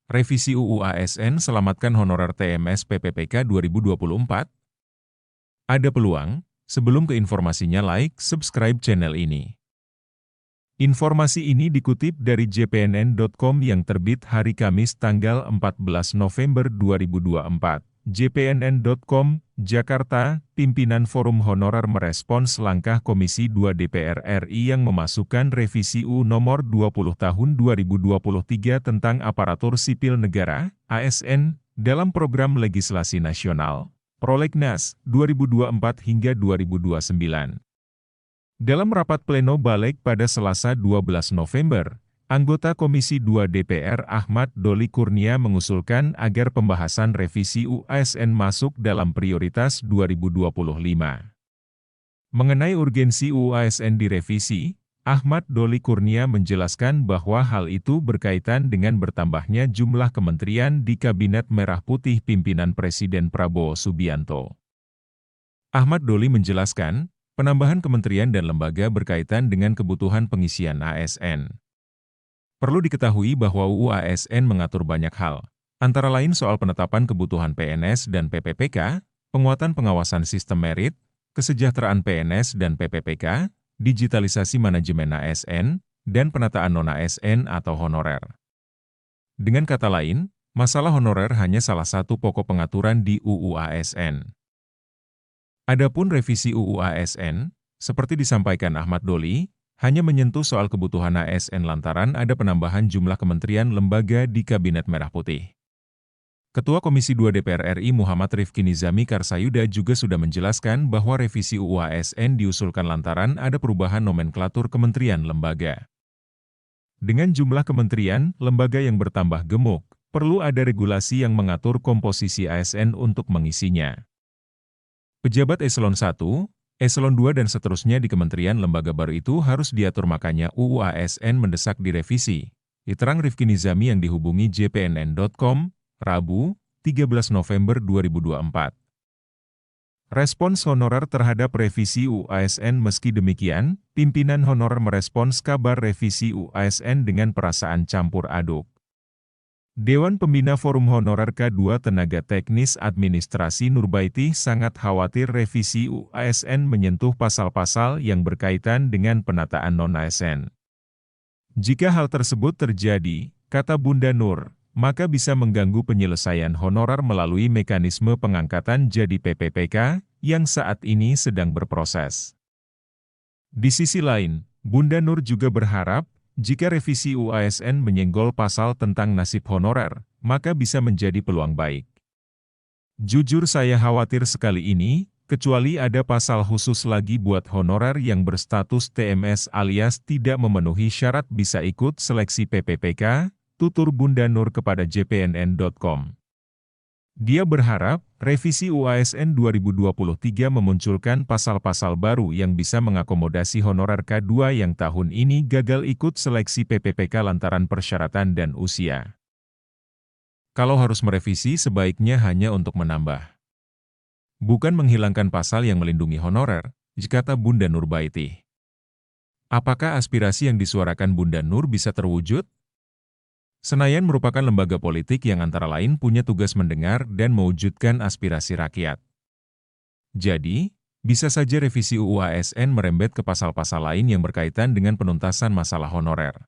Revisi UU ASN selamatkan honorer TMS PPPK 2024? Ada peluang? Sebelum ke informasinya, like, subscribe channel ini. Informasi ini dikutip dari jpnn.com yang terbit hari Kamis tanggal 14 November 2024. jpnn.com, Jakarta, pimpinan Forum Honorer merespons langkah Komisi 2 DPR RI yang memasukkan revisi UU Nomor 20 Tahun 2023 tentang Aparatur Sipil Negara, ASN, dalam program legislasi nasional, Prolegnas, 2024 hingga 2029. Dalam rapat pleno Balik pada Selasa 12 November, anggota Komisi 2 DPR Ahmad Doli Kurnia mengusulkan agar pembahasan revisi UU ASN masuk dalam prioritas 2025. Mengenai urgensi UU ASN direvisi, Ahmad Doli Kurnia menjelaskan bahwa hal itu berkaitan dengan bertambahnya jumlah kementerian di Kabinet Merah Putih pimpinan Presiden Prabowo Subianto. Ahmad Doli menjelaskan, penambahan kementerian dan lembaga berkaitan dengan kebutuhan pengisian ASN. Perlu diketahui bahwa UU ASN mengatur banyak hal, antara lain soal penetapan kebutuhan PNS dan PPPK, penguatan pengawasan sistem merit, kesejahteraan PNS dan PPPK, digitalisasi manajemen ASN, dan penataan non-ASN atau honorer. Dengan kata lain, masalah honorer hanya salah satu pokok pengaturan di UU ASN. Adapun revisi UU ASN, seperti disampaikan Ahmad Doli, hanya menyentuh soal kebutuhan ASN lantaran ada penambahan jumlah kementerian lembaga di Kabinet Merah Putih. Ketua Komisi 2 DPR RI Muhammad Rifki Nizami Karsayuda juga sudah menjelaskan bahwa revisi UU ASN diusulkan lantaran ada perubahan nomenklatur kementerian lembaga. Dengan jumlah kementerian, lembaga yang bertambah gemuk, perlu ada regulasi yang mengatur komposisi ASN untuk mengisinya. Pejabat Eselon 1, Eselon 2 dan seterusnya di kementerian lembaga baru itu harus diatur, makanya UU ASN mendesak direvisi. Diterang Rifki Nizami yang dihubungi jpnn.com, Rabu, 13 November 2024. Respons honorer terhadap revisi UU ASN. Meski demikian, pimpinan honorer merespons kabar revisi UU ASN dengan perasaan campur aduk. Dewan Pembina Forum Honorer K2 Tenaga Teknis Administrasi Nurbaiti sangat khawatir revisi UU ASN menyentuh pasal-pasal yang berkaitan dengan penataan non-ASN. Jika hal tersebut terjadi, kata Bunda Nur, maka bisa mengganggu penyelesaian honorer melalui mekanisme pengangkatan jadi PPPK yang saat ini sedang berproses. Di sisi lain, Bunda Nur juga berharap, jika revisi UU ASN menyenggol pasal tentang nasib honorer, maka bisa menjadi peluang baik. Jujur saya khawatir sekali ini, kecuali ada pasal khusus lagi buat honorer yang berstatus TMS alias tidak memenuhi syarat bisa ikut seleksi PPPK, tutur Bunda Nur kepada jpnn.com. Dia berharap, revisi UU ASN 2023 memunculkan pasal-pasal baru yang bisa mengakomodasi honorer K2 yang tahun ini gagal ikut seleksi PPPK lantaran persyaratan dan usia. Kalau harus merevisi sebaiknya hanya untuk menambah, bukan menghilangkan pasal yang melindungi honorer, kata Bunda Nurbaiti. Apakah aspirasi yang disuarakan Bunda Nur bisa terwujud? Senayan merupakan lembaga politik yang antara lain punya tugas mendengar dan mewujudkan aspirasi rakyat. Jadi, bisa saja revisi UU ASN merembet ke pasal-pasal lain yang berkaitan dengan penuntasan masalah honorer.